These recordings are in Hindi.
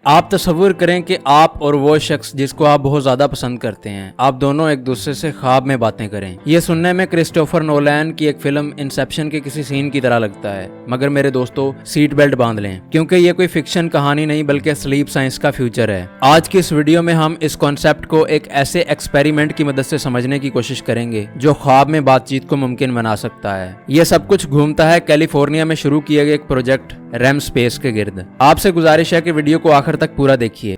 आप तसव्वुर करें कि आप और वो शख्स जिसको आप बहुत ज्यादा पसंद करते हैं, आप दोनों एक दूसरे से ख्वाब में बातें करें। ये सुनने में क्रिस्टोफर नोलन की एक फिल्म इंसेप्शन के किसी सीन की तरह लगता है, मगर मेरे दोस्तों सीट बेल्ट बांध लें, क्योंकि ये कोई फिक्शन कहानी नहीं बल्कि स्लीप साइंस का फ्यूचर है। आज की इस वीडियो में हम इस कॉन्सेप्ट को एक ऐसे एक्सपेरिमेंट की मदद से समझने की कोशिश करेंगे जो ख्वाब में बातचीत को मुमकिन बना सकता है। ये सब कुछ घूमता है कैलिफोर्निया में शुरू किए गए एक प्रोजेक्ट रैम स्पेस के गिर्द। आपसे गुजारिश है कि वीडियो को आखिर तक पूरा देखिए।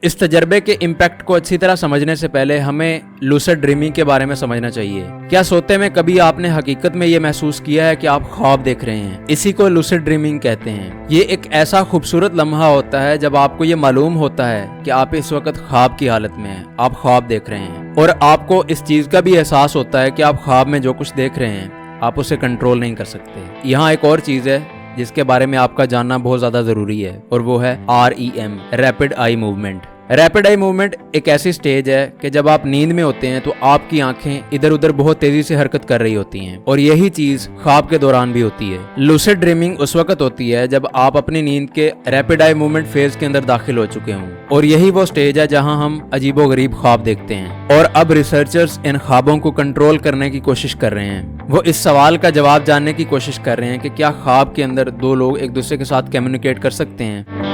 इस तजर्बे के इम्पैक्ट को अच्छी तरह समझने से पहले हमें लूसिड ड्रीमिंग के बारे में समझना चाहिए। क्या सोते में कभी आपने हकीकत में ये महसूस किया है कि आप ख्वाब देख रहे हैं? इसी को लूसिड ड्रीमिंग कहते हैं। ये एक ऐसा खूबसूरत लम्हा होता है जब आपको ये मालूम होता है कि आप इस वक्त ख्वाब की हालत में हैं, आप ख्वाब देख रहे हैं, और आपको इस चीज का भी एहसास होता है कि आप ख्वाब में जो कुछ देख रहे हैं आप उसे कंट्रोल नहीं कर सकते। यहाँ एक और चीज है जिसके बारे में आपका जानना बहुत ज्यादा जरूरी है, और वो है REM, rapid eye movement. Rapid eye movement एक ऐसी स्टेज है कि जब आप नींद में होते हैं तो आपकी आंखें इधर उधर बहुत तेजी से हरकत कर रही होती हैं, और यही चीज ख्वाब के दौरान भी होती है। लूसिड ड्रीमिंग उस वक्त होती है जब आप अपनी नींद के रैपिड आई मूवमेंट फेज के अंदर दाखिल हो चुके हों, और यही वो स्टेज है जहां हम अजीबोगरीब ख्वाब देखते हैं। और अब रिसर्चर्स इन ख्वाबों को कंट्रोल करने की कोशिश कर रहे हैं। वो इस सवाल का जवाब जानने की कोशिश कर रहे हैं कि क्या ख्वाब के अंदर दो लोग एक दूसरे के साथ कम्युनिकेट कर सकते हैं।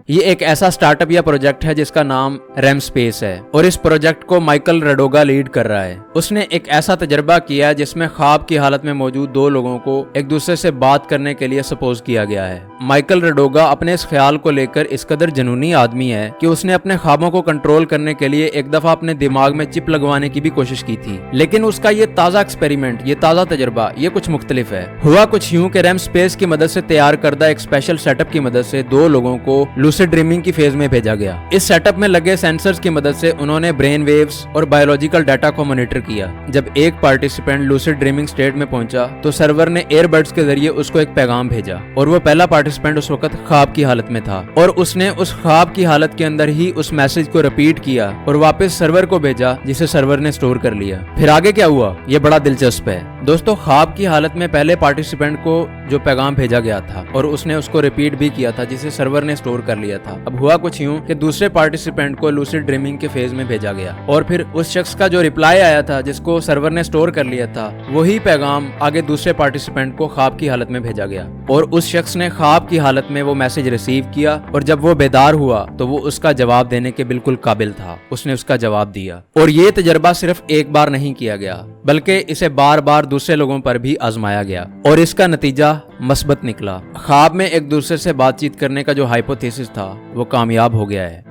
ये एक ऐसा स्टार्टअप या प्रोजेक्ट है जिसका नाम रैम स्पेस है, और इस प्रोजेक्ट को माइकल रडोगा लीड कर रहा है। उसने एक ऐसा तजर्बा किया जिसमें ख्वाब की हालत में मौजूद दो लोगों को एक दूसरे से बात करने के लिए सपोज किया गया है। माइकल रडोगा अपने इस ख्याल को लेकर इस कदर जुनूनी आदमी है कि उसने अपने ख्वाबों को कंट्रोल करने के लिए एक दफा अपने दिमाग में चिप लगवाने की भी कोशिश की थी, लेकिन उसका ये ताजा एक्सपेरिमेंट, ये ताजा तजर्बा, ये कुछ मुख्तलिफ है। हुआ कुछ यूं कि रैम स्पेस की मदद से तैयार करदा एक स्पेशल सेटअप की मदद से दो लोगों को लूसिड ड्रीमिंग की फेज में भेजा गया। इस सेटअप में लगे सेंसर्स की मदद से उन्होंने ब्रेन वेव्स और बायोलॉजिकल डाटा को मॉनिटर किया। जब एक पार्टिसिपेंट लूसिड ड्रीमिंग स्टेट में पहुंचा तो सर्वर ने एयरबड्स के जरिए उसको एक पैगाम भेजा, और वो पहला पार्टिसिपेंट उस वक्त ख्वाब की हालत में था, और उसने उस ख्वाब की हालत के अंदर ही उस मैसेज को रिपीट किया और वापस सर्वर को भेजा, जिसे सर्वर ने स्टोर कर लिया। फिर आगे क्या हुआ ये बड़ा दिलचस्प है दोस्तों। ख्वाब की हालत में पहले पार्टिसिपेंट को जो पैगाम भेजा गया था और उसने उसको रिपीट भी किया था, जिसे सर्वर ने स्टोर कर लिया था। अब हुआ कुछ यूं कि दूसरे पार्टिसिपेंट को लूसिड ड्रीमिंग के फेज में भेजा गया, और फिर उस शख्स का जो रिप्लाई आया था जिसको सर्वर ने स्टोर कर लिया था, वही पैगाम आगे दूसरे पार्टिसिपेंट को ख्वाब की हालत में भेजा गया, और उस शख्स ने ख्वाब की हालत में वो मैसेज रिसीव किया, और जब वो बेदार हुआ तो वो उसका जवाब देने के बिल्कुल काबिल था। उसने उसका जवाब दिया, और ये तजर्बा सिर्फ एक बार नहीं किया गया बल्कि इसे बार बार दूसरे लोगों पर भी आजमाया गया, और इसका नतीजा मस्बत निकला। ख्वाब में एक दूसरे से बातचीत करने का जो हाइपोथेसिस था वो कामयाब हो गया है।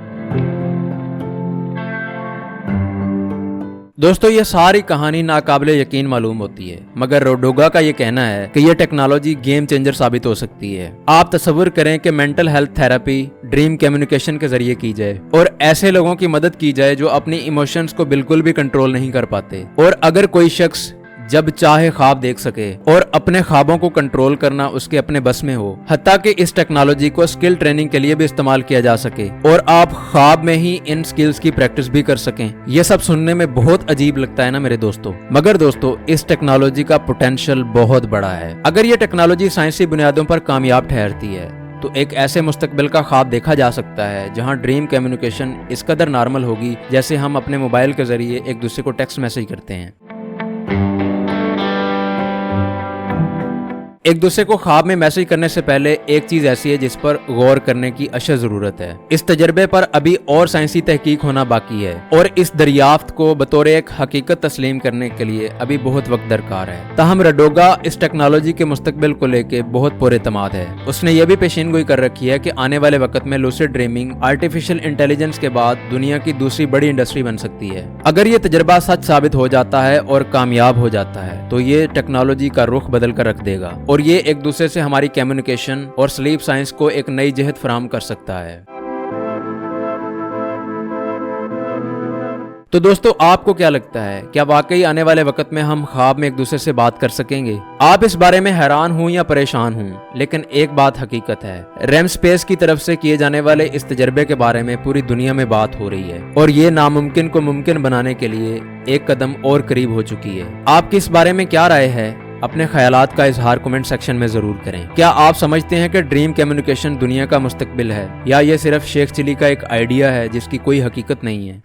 दोस्तों ये सारी कहानी नाकाबिले यकीन मालूम होती है, मगर रडोगा का ये कहना है कि ये टेक्नोलॉजी गेम चेंजर साबित हो सकती है। आप तसव्वुर करें कि mental health therapy dream communication के जरिए की जाए, और ऐसे लोगों की मदद की जाए जो अपनी इमोशंस को बिल्कुल भी कंट्रोल नहीं कर पाते, और अगर कोई शख्स जब चाहे ख्वाब देख सके और अपने ख्वाबों को कंट्रोल करना उसके अपने बस में हो, हत्ता कि इस टेक्नोलॉजी को स्किल ट्रेनिंग के लिए भी इस्तेमाल किया जा सके, और आप ख्वाब में ही इन स्किल्स की प्रैक्टिस भी कर सकें। ये सब सुनने में बहुत अजीब लगता है ना मेरे दोस्तों, मगर दोस्तों इस टेक्नोलॉजी का पोटेंशियल बहुत बड़ा है। अगर ये टेक्नोलॉजी साइंसी बुनियादों पर कामयाब ठहरती है तो एक ऐसे मुस्तकबिल का ख्वाब देखा जा सकता है जहां ड्रीम कम्युनिकेशन इस कदर नॉर्मल होगी जैसे हम अपने मोबाइल के जरिए एक दूसरे को टेक्स्ट मैसेज करते हैं। एक दूसरे को ख्वाब में मैसेज करने से पहले एक चीज ऐसी है जिस पर गौर करने की अशद जरूरत है। इस तजर्बे पर अभी और साइंसी तहकीक होना बाकी है, और इस दरियाफ्त को बतौर एक हकीकत तस्लीम करने के लिए अभी बहुत वक्त दरकार है। ताहम रडोगा इस टेक्नोलॉजी के मुस्तकबिल को लेके बहुत पुरएतमाद है। उसने ये भी पेशीनगोई कर रखी है कि आने वाले वक्त में लूसिड ड्रीमिंग आर्टिफिशियल इंटेलिजेंस के बाद दुनिया की दूसरी बड़ी इंडस्ट्री बन सकती है। अगर ये तजर्बा सच साबित हो जाता है और कामयाब हो जाता है तो ये टेक्नोलॉजी का रुख बदल कर रख देगा, और ये एक दूसरे से हमारी कम्युनिकेशन और स्लीप साइंस को एक नई जहत फराहम कर सकता है। तो दोस्तों आपको क्या लगता है, क्या वाकई आने वाले वक्त में हम ख्वाब में एक दूसरे से बात कर सकेंगे? आप इस बारे में हैरान हूं या परेशान हूं, लेकिन एक बात हकीकत है, रैम स्पेस की तरफ से किए जाने वाले इस तजर्बे के बारे में पूरी दुनिया में बात हो रही है, और ये नामुमकिन को मुमकिन बनाने के लिए एक कदम और करीब हो चुकी है। आपकी इस बारे में क्या राय है? अपने ख्यालात का इजहार कमेंट सेक्शन में जरूर करें। क्या आप समझते हैं कि ड्रीम कम्युनिकेशन दुनिया का मुस्तकबिल है, या ये सिर्फ शेख चिली का एक आइडिया है जिसकी कोई हकीकत नहीं है?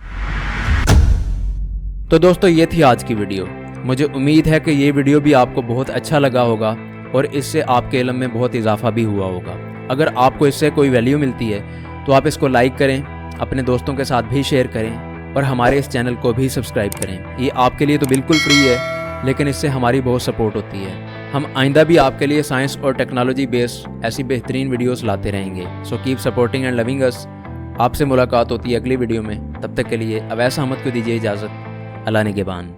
तो दोस्तों, ये थी आज की वीडियो। मुझे उम्मीद है कि ये वीडियो भी आपको बहुत अच्छा लगा होगा और इससे आपके इल्म में बहुत इजाफा भी हुआ होगा। अगर आपको इससे कोई वैल्यू मिलती है तो आप इसको लाइक करें, अपने दोस्तों के साथ भी शेयर करें और हमारे इस चैनल को भी सब्सक्राइब करें। ये आपके लिए तो बिल्कुल फ्री है, लेकिन इससे हमारी बहुत सपोर्ट होती है। हम आइंदा भी आपके लिए साइंस और टेक्नोलॉजी बेस्ड ऐसी बेहतरीन वीडियोस लाते रहेंगे। So keep supporting and loving अस। आपसे मुलाकात होती है अगली वीडियो में। तब तक के लिए अवैस अहमद को दीजिए इजाज़त। अल्लाह निगहबान।